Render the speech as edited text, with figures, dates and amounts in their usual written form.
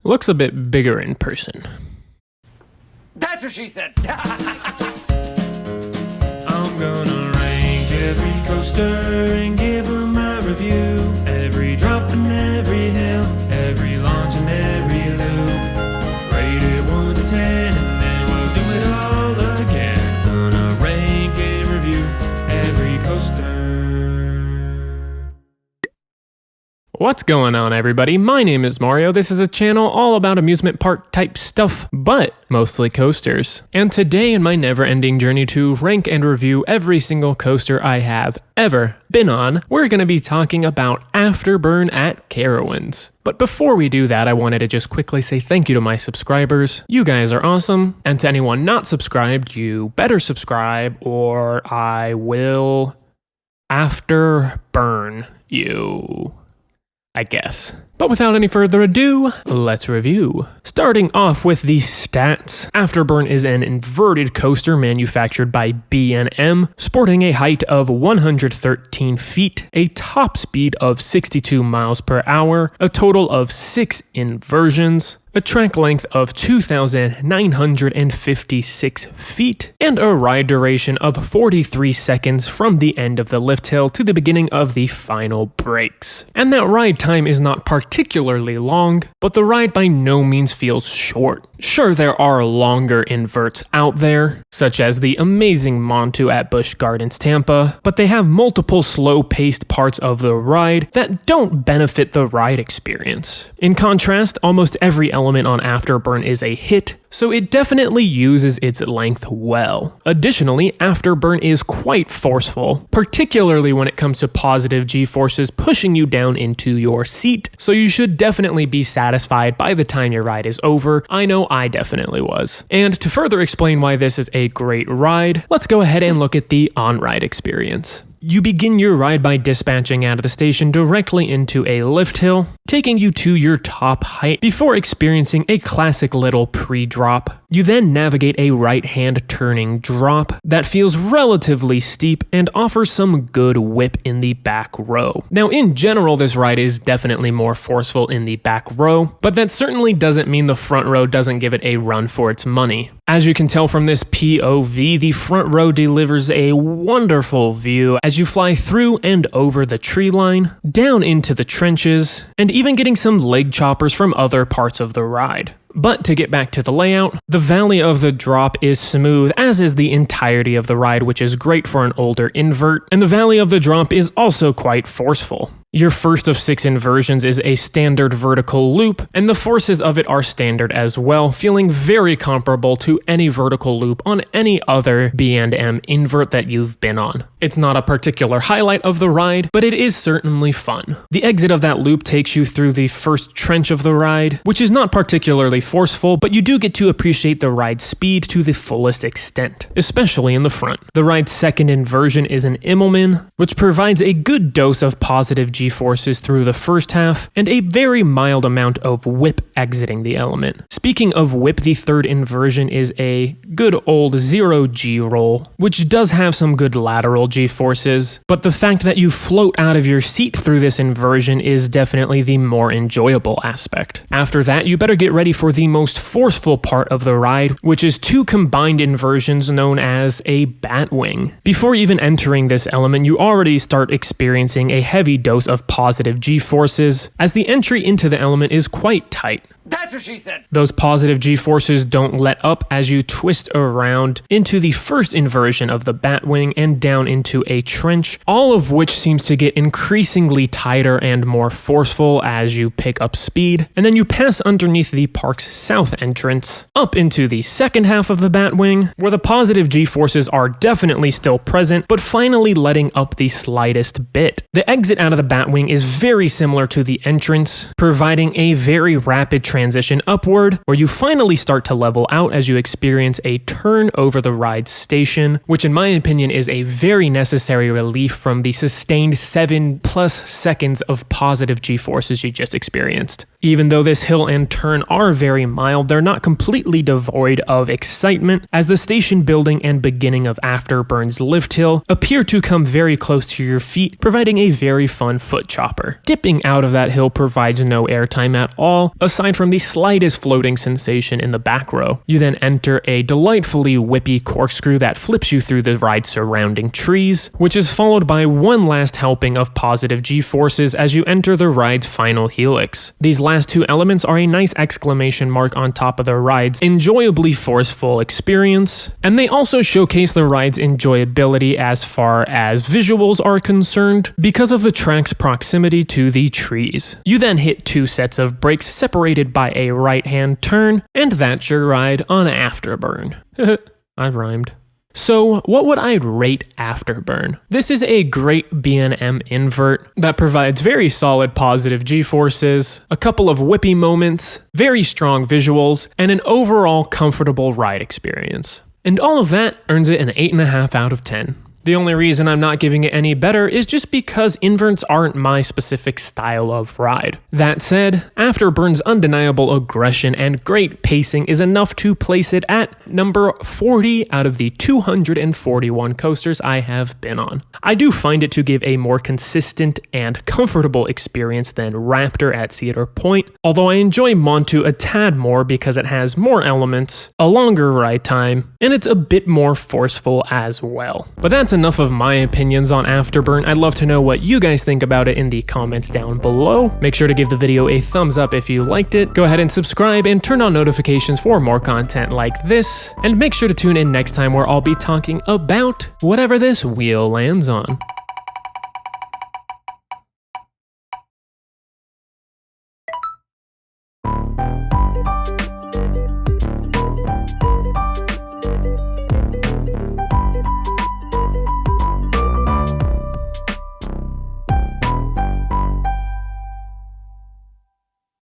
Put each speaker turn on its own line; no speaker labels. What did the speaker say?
Looks a bit bigger in person.
That's what she said.
I'm gonna rank every coaster and give them my review. Every drop and every hill, every launch and every loop. Rate it 1 to 10 and then we'll do it all again. Gonna rank and review every coaster.
What's going on, everybody? My name is Mario. This is a channel all about amusement park type stuff, but mostly coasters. And today in my never-ending journey to rank and review every single coaster I have ever been on, we're going to be talking about Afterburn at Carowinds. But before we do that, I wanted to just quickly say thank you to my subscribers. You guys are awesome. And to anyone not subscribed, you better subscribe or I will Afterburn you, I guess. But without any further ado, let's review. Starting off with the stats, Afterburn is an inverted coaster manufactured by B&M, sporting a height of 113 feet, a top speed of 62 miles per hour, a total of 6 inversions, a track length of 2,956 feet, and a ride duration of 43 seconds from the end of the lift hill to the beginning of the final brakes. And that ride time is not particularly long, but the ride by no means feels short. Sure, there are longer inverts out there, such as the amazing Montu at Busch Gardens Tampa, but they have multiple slow-paced parts of the ride that don't benefit the ride experience. In contrast, almost every element on Afterburn is a hit, so it definitely uses its length well. Additionally, Afterburn is quite forceful, particularly when it comes to positive G-forces pushing you down into your seat, so you should definitely be satisfied by the time your ride is over. I know I definitely was. And to further explain why this is a great ride, let's go ahead and look at the on-ride experience. You begin your ride by dispatching out of the station directly into a lift hill, taking you to your top height before experiencing a classic little pre-drop. You then navigate a right-hand turning drop that feels relatively steep and offers some good whip in the back row. Now, in general, this ride is definitely more forceful in the back row, but that certainly doesn't mean the front row doesn't give it a run for its money. As you can tell from this POV, the front row delivers a wonderful view as you fly through and over the tree line, down into the trenches, and even getting some leg choppers from other parts of the ride. But to get back to the layout, the valley of the drop is smooth, as is the entirety of the ride, which is great for an older invert, and the valley of the drop is also quite forceful. Your first of 6 inversions is a standard vertical loop, and the forces of it are standard as well, feeling very comparable to any vertical loop on any other B&M Invert that you've been on. It's not a particular highlight of the ride, but it is certainly fun. The exit of that loop takes you through the first trench of the ride, which is not particularly forceful, but you do get to appreciate the ride's speed to the fullest extent, especially in the front. The ride's second inversion is an Immelman, which provides a good dose of positive G-forces through the first half, and a very mild amount of whip exiting the element. Speaking of whip, the third inversion is a good old 0G roll, which does have some good lateral G-forces, but the fact that you float out of your seat through this inversion is definitely the more enjoyable aspect. After that, you better get ready for the most forceful part of the ride, which is 2 combined inversions known as a batwing. Before even entering this element, you already start experiencing a heavy dose of positive G-forces, as the entry into the element is quite tight.
That's what she said.
Those positive G-forces don't let up as you twist around into the first inversion of the batwing and down into a trench, all of which seems to get increasingly tighter and more forceful as you pick up speed, and then you pass underneath the park's south entrance, up into the second half of the batwing, where the positive G-forces are definitely still present, but finally letting up the slightest bit. The exit out of the batwing is very similar to the entrance, providing a very rapid transition upward, where you finally start to level out as you experience a turn over the ride station, which in my opinion is a very necessary relief from the sustained 7+ seconds of positive G-forces you just experienced. Even though this hill and turn are very mild, they're not completely devoid of excitement, as the station building and beginning of Afterburn's lift hill appear to come very close to your feet, providing a very fun foot chopper. Dipping out of that hill provides no airtime at all, aside from the slightest floating sensation in the back row. You then enter a delightfully whippy corkscrew that flips you through the ride's surrounding trees, which is followed by one last helping of positive G-forces as you enter the ride's final helix. These last two elements are a nice exclamation mark on top of the ride's enjoyably forceful experience, and they also showcase the ride's enjoyability as far as visuals are concerned because of the track's proximity to the trees. You then hit 2 sets of brakes separated by a right-hand turn, and that's your ride on Afterburn. I rhymed. So what would I rate Afterburn? This is a great B&M Invert that provides very solid positive G-forces, a couple of whippy moments, very strong visuals, and an overall comfortable ride experience. And all of that earns it an 8.5 out of 10. The only reason I'm not giving it any better is just because inverts aren't my specific style of ride. That said, Afterburn's undeniable aggression and great pacing is enough to place it at number 40 out of the 241 coasters I have been on. I do find it to give a more consistent and comfortable experience than Raptor at Cedar Point, although I enjoy Montu a tad more because it has more elements, a longer ride time, and it's a bit more forceful as well. But that's enough of my opinions on Afterburn. I'd love to know what you guys think about it in the comments down below. Make sure to give the video a thumbs up if you liked it. Go ahead and subscribe and turn on notifications for more content like this. And make sure to tune in next time where I'll be talking about whatever this wheel lands on.